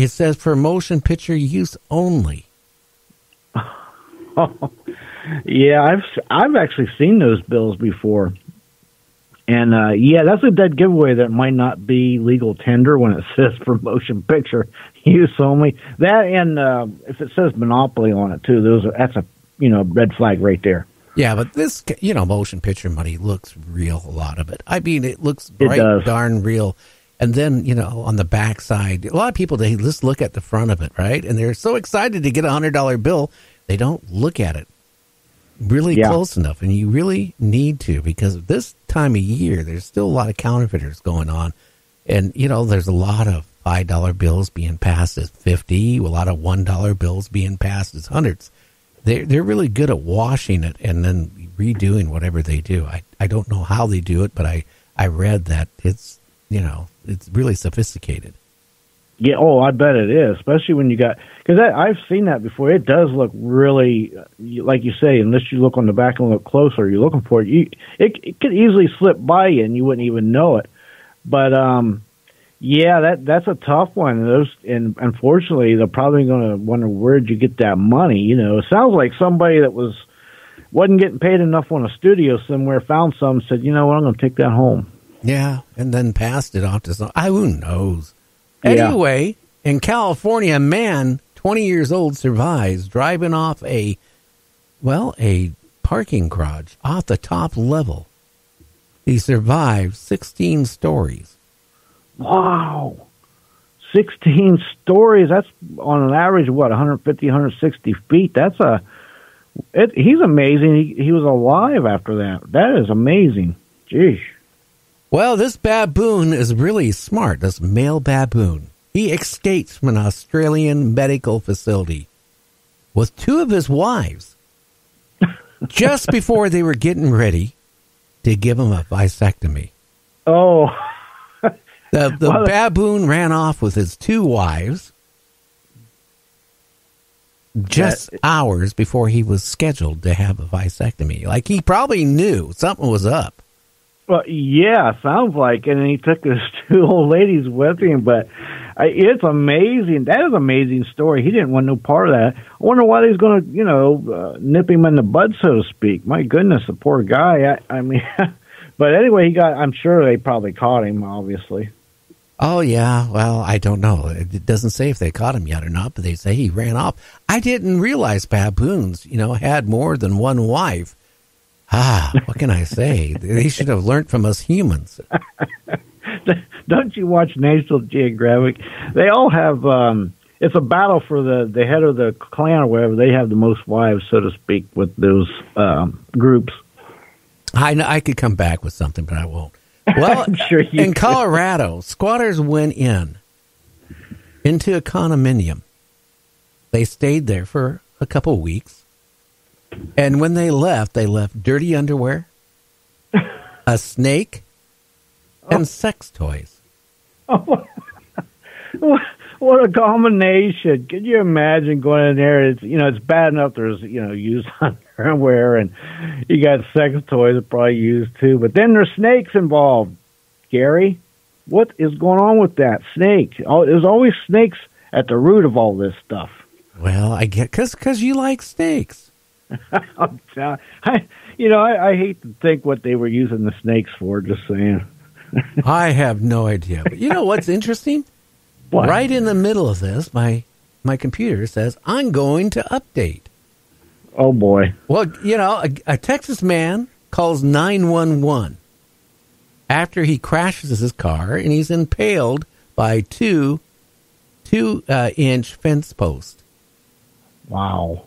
It says for motion picture use only. Oh, yeah, I've actually seen those bills before. And, yeah, that's a dead giveaway that might not be legal tender when it says for motion picture use only. That and if it says monopoly on it, too, that's a red flag right there. Yeah, but this, motion picture money looks real, a lot of it. I mean, it looks right darn real. And then, on the back side, a lot of people, they just look at the front of it, right? And they're so excited to get a $100 bill, they don't look at it really close enough. And you really need to, because this time of year, there's still a lot of counterfeiters going on. And, there's a lot of $5 bills being passed as 50, a lot of $1 bills being passed as hundreds. They're really good at washing it and then redoing whatever they do. I don't know how they do it, but I read that it's really sophisticated. Yeah, I bet it is, especially when you got, because I've seen that before. It does look really, like you say, unless you look on the back and look closer, you're looking for it. It could easily slip by you and you wouldn't even know it. But, yeah, that's a tough one. And unfortunately, they're probably going to wonder, where'd you get that money? It sounds like somebody that wasn't getting paid enough on a studio somewhere found some, said, you know what, I'm going to take that home. Yeah, and then passed it off to some. Who knows? Anyway, in California, a man, 20 years old, survives driving off a parking garage off the top level. He survived 16 stories. Wow. 16 stories. That's on an average of 150, 160 feet. He's amazing. He was alive after that. That is amazing. Jeez. Well, this baboon is really smart, this male baboon. He escapes from an Australian medical facility with two of his wives just before they were getting ready to give him a vasectomy. Oh. The baboon ran off with his two wives just hours before he was scheduled to have a vasectomy. Like, he probably knew something was up. Well, yeah, sounds like it. And he took his two old ladies with him. But it's amazing. That is an amazing story. He didn't want no part of that. I wonder why he's going to, nip him in the bud, so to speak. My goodness, the poor guy. I mean, but anyway, I'm sure they probably caught him, obviously. Oh, yeah. Well, I don't know. It doesn't say if they caught him yet or not, but they say he ran off. I didn't realize baboons, had more than one wife. What can I say? They should have learned from us humans. Don't you watch National Geographic? They all have, it's a battle for the head of the clan or whatever. They have the most wives, so to speak, with those groups. I could come back with something, but I won't. Well, I'm sure you in Colorado, squatters went into a condominium. They stayed there for a couple of weeks. And when they left dirty underwear, a snake, and sex toys. Oh, what a combination. Can you imagine going in there? It's bad enough there's, used underwear and you got sex toys that probably used too. But then there's snakes involved. Gary, what is going on with that? Snake. There's always snakes at the root of all this stuff. Well, I get, because you like snakes. I hate to think what they were using the snakes for, just saying. I have no idea. But you know what's interesting? What? Right in the middle of this, my computer says, I'm going to update. Oh, boy. Well, a Texas man calls 911 after he crashes his car and he's impaled by two 2-inch fence posts. Wow.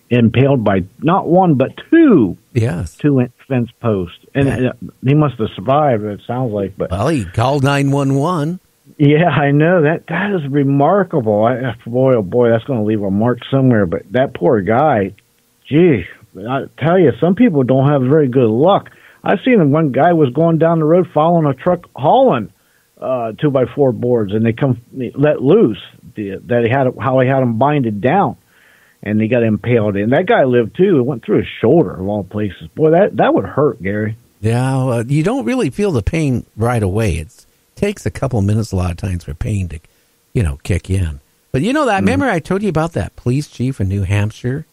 Impaled by not one, but two. Yes. 2-inch fence posts. And he must have survived, it sounds like. But well, he called 911. Yeah, I know. That is remarkable. Boy, oh boy, that's going to leave a mark somewhere. But that poor guy, gee, I tell you, some people don't have very good luck. I've seen one guy was going down the road following a truck hauling 2x4 boards, and they let loose. How he had them binded down. And he got impaled. And that guy lived, too. It went through his shoulder, of all places. Boy, that would hurt, Gary. Yeah, you don't really feel the pain right away. It takes a couple of minutes a lot of times for pain to, kick in. But remember I told you about that police chief in New Hampshire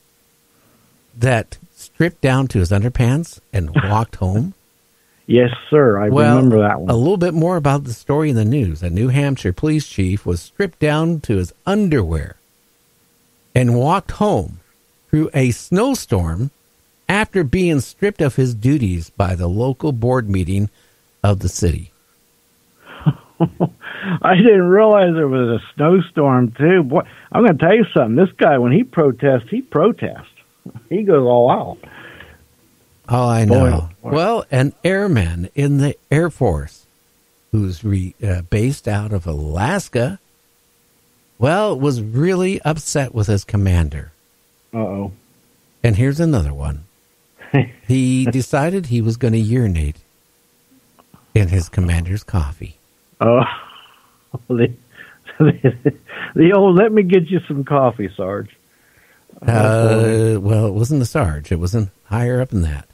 that stripped down to his underpants and walked home? Yes, sir. I remember that one. A little bit more about the story in the news. A New Hampshire police chief was stripped down to his underwear and walked home through a snowstorm after being stripped of his duties by the local board meeting of the city. I didn't realize there was a snowstorm, too. Boy, I'm going to tell you something. This guy, when he protests, he protests. He goes all out. Oh, I know. Boy. Well, an airman in the Air Force who's based out of Alaska, was really upset with his commander. Uh-oh. And here's another one. He decided he was going to urinate in his commander's coffee. Oh, the old, let me get you some coffee, Sarge. It wasn't the Sarge. It wasn't higher up than that.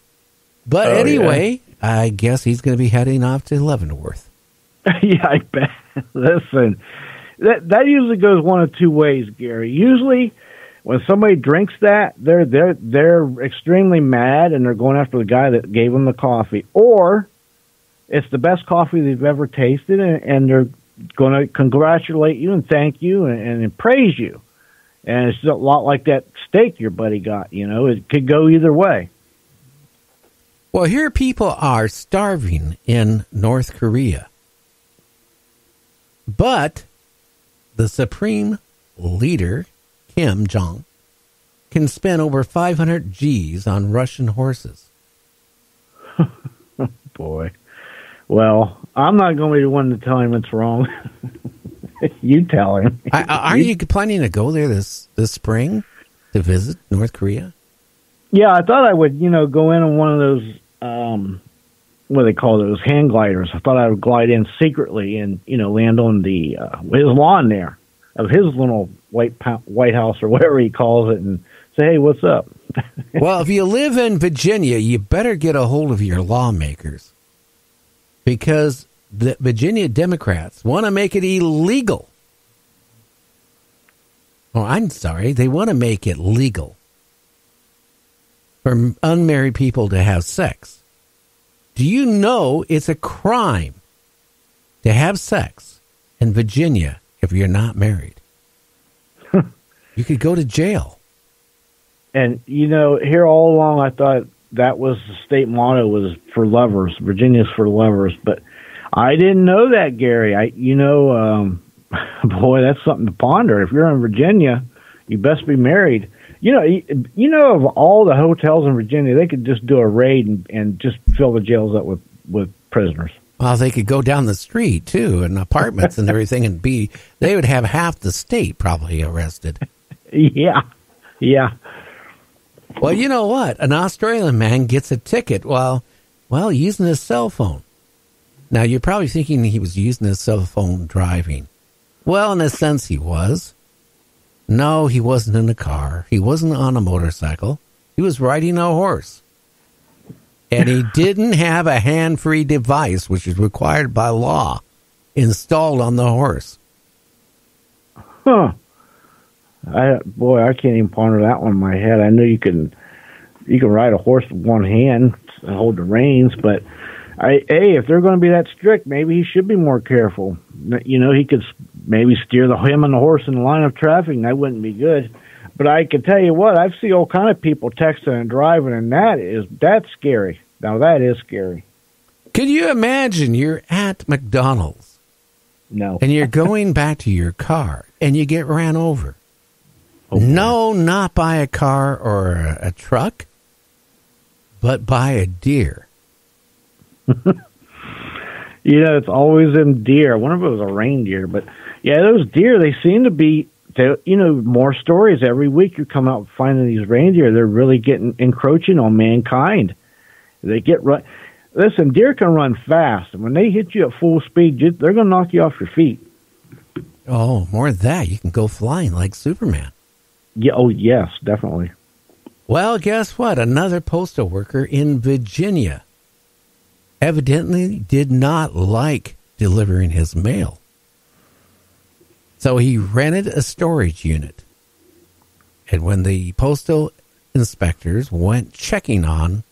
But anyway, yeah. I guess he's going to be heading off to Leavenworth. Yeah, I bet. Listen, that usually goes one of two ways, Gary. Usually, when somebody drinks that, they're extremely mad and they're going after the guy that gave them the coffee, or it's the best coffee they've ever tasted, and they're going to congratulate you and thank you and praise you. And it's a lot like that steak your buddy got. It could go either way. Well, here people are starving in North Korea. But the supreme leader, Kim Jong, can spend over 500 G's on Russian horses. Boy. Well, I'm not going to be the one to tell him it's wrong. You tell him. Are you planning to go there this spring to visit North Korea? Yeah, I thought I would, go in on one of those, what do they call those, hang gliders. I thought I would glide in secretly and, land on the his lawn there of his little White House or whatever he calls it and say, hey, what's up? Well, if you live in Virginia, you better get a hold of your lawmakers because the Virginia Democrats want to make it illegal. Oh, I'm sorry. They want to make it legal for unmarried people to have sex. Do you know it's a crime to have sex in Virginia if you're not married? You could go to jail. And, here all along I thought that was the state motto was for lovers. Virginia's for lovers. But I didn't know that, Gary. Boy, that's something to ponder. If you're in Virginia, you best be married. Of all the hotels in Virginia, they could just do a raid and just fill the jails up with prisoners. Well, they could go down the street, too, and apartments and everything, and they would have half the state probably arrested. Yeah. Well, you know what? An Australian man gets a ticket while using his cell phone. Now, you're probably thinking he was using his cell phone driving. Well, in a sense, he was. No, he wasn't in a car. He wasn't on a motorcycle. He was riding a horse. And he didn't have a hand-free device, which is required by law, installed on the horse. Huh. I can't even ponder that one in my head. I know you can ride a horse with one hand and hold the reins, but if they're going to be that strict, maybe he should be more careful. He could maybe steer him and the horse in the line of traffic, and that wouldn't be good. But I can tell you what, I've seen all kind of people texting and driving, and that's scary. Now, that is scary. Could you imagine you're at McDonald's? No. And you're going back to your car, and you get ran over. Okay. No, not by a car or a truck, but by a deer. It's always them deer. I wonder if it was a reindeer, but yeah, those deer, they seem to be, more stories every week. You come out finding these reindeer. They're really encroaching on mankind. They get run. Listen, deer can run fast, and when they hit you at full speed, they're going to knock you off your feet. Oh, more than that, you can go flying like Superman. Yeah. Oh, yes, definitely. Well, guess what? Another postal worker in Virginia evidently did not like delivering his mail. So he rented a storage unit. And when the postal inspectors went checking on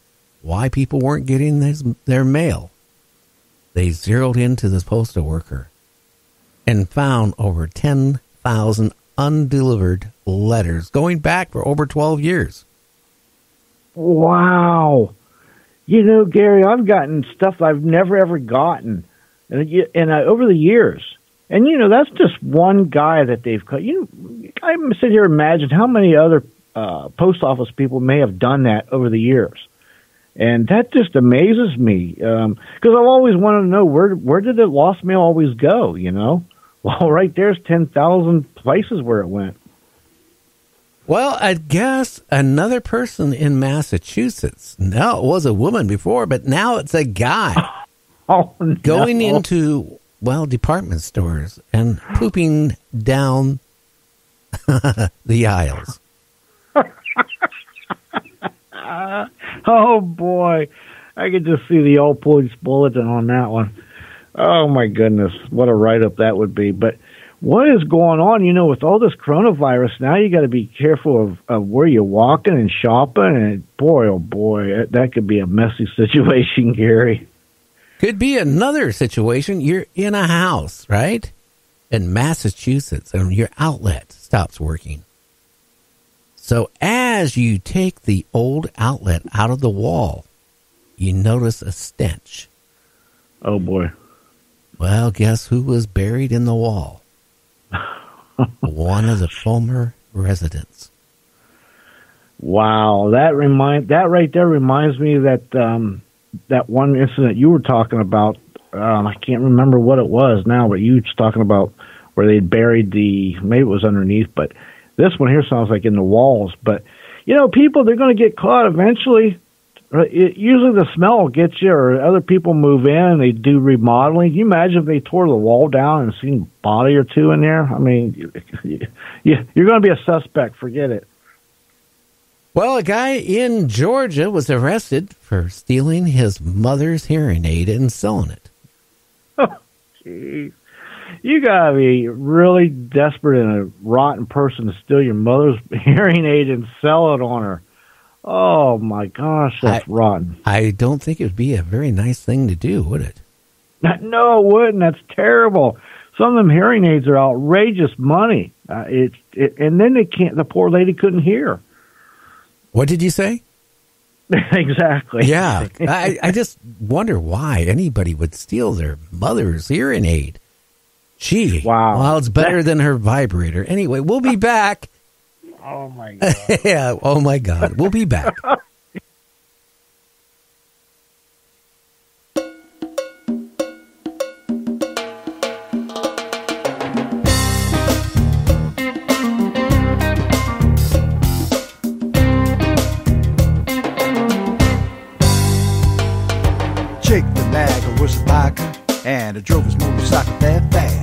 why people weren't getting their mail, they zeroed into this postal worker and found over 10,000 undelivered letters going back for over 12 years. Wow. You know, Gary, I've gotten stuff I've never, ever gotten and over the years. And, you know, that's just one guy that they've cut. You know, I'm sitting here and imagine how many other post office people may have done that over the years. And that just amazes me because I've always wanted to know where did the lost mail always go, you know? Well, right there's 10,000 places where it went. Well, I guess another person in Massachusetts. No, it was a woman before, but now it's a guy. Oh, no. Going into, well, department stores and pooping down the aisles. Oh, boy. I could just see the old police bulletin on that one. Oh, my goodness. What a write-up that would be. But what is going on, you know, with all this coronavirus? Now you got to be careful of where you're walking and shopping. And boy, oh, boy, that could be a messy situation, Gary. Could be another situation. You're in a house, right? In Massachusetts, and your outlet stops working. So as you take the old outlet out of the wall, you notice a stench. Oh, boy. Well, guess who was buried in the wall? One of the former residents. Wow, that right there reminds me that that one incident you were talking about. I can't remember what it was now, but you were talking about where they buried maybe it was underneath, but this one here sounds like in the walls. But you know, people, they're going to get caught eventually. Usually the smell will get you, or other people move in and they do remodeling. Can you imagine if they tore the wall down and seen a body or two in there? I mean, you're going to be a suspect. Forget it. Well, a guy in Georgia was arrested for stealing his mother's hearing aid and selling it. Oh, jeez. You got to be really desperate and a rotten person to steal your mother's hearing aid and sell it on her. Oh, my gosh, that's rotten. I don't think it would be a very nice thing to do, would it? No, it wouldn't. That's terrible. Some of them hearing aids are outrageous money. And then the poor lady couldn't hear. What did you say? Exactly. Yeah. I just wonder why anybody would steal their mother's hearing aid. Gee. Wow. Well, it's better than her vibrator. Anyway, we'll be back. Oh, my God. Yeah, oh, my God. We'll be back. Jake the Nagger was a biker, and he drove his motorcycle that fast.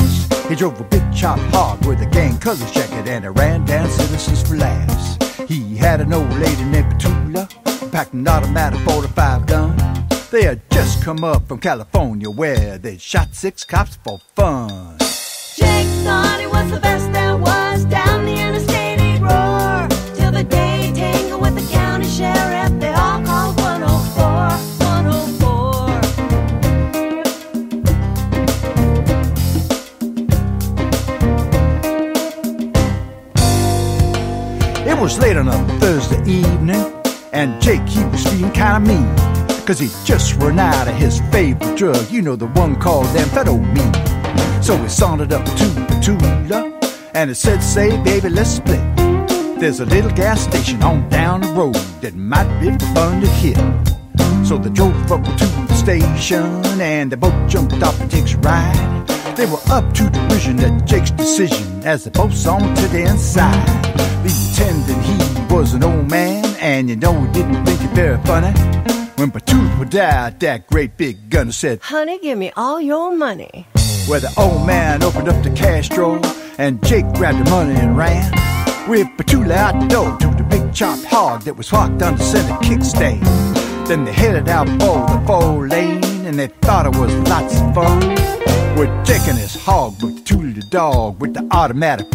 He drove a big chop hog with a gang colors jacket, and he ran down citizens for laughs. He had an old lady named Petula, packed an automatic 45 gun. They had just come up from California, where they shot 6 cops for fun. Jake thought he was the best there was down the interstate he'd roar, till the day he tangled with the county sheriff. They all called 104, 104. It was late on a Thursday evening, and Jake, he was feeling kinda mean, 'cause he'd just run out of his favorite drug, you know, the one called amphetamine. So he sauntered up to Petula, and he said, say, baby, let's split. There's a little gas station on down the road that might be fun to hit. So they drove up to the station, and they both jumped off and takes a ride. They were up to derision at Jake's decision as they both saw him to the inside. The attendant, he was an old man, and you know he didn't think it very funny. When Petula pulled out that great big gun and said, Honey, give me all your money. Well, the old man opened up the cash drawer, and Jake grabbed the money and ran with Petula out the door to the big chop hog that was parked on the center kickstand. Then they headed out for the 4-lane, and they thought it was lots of fun. We're taking his hog with the two-liter dog with the automatic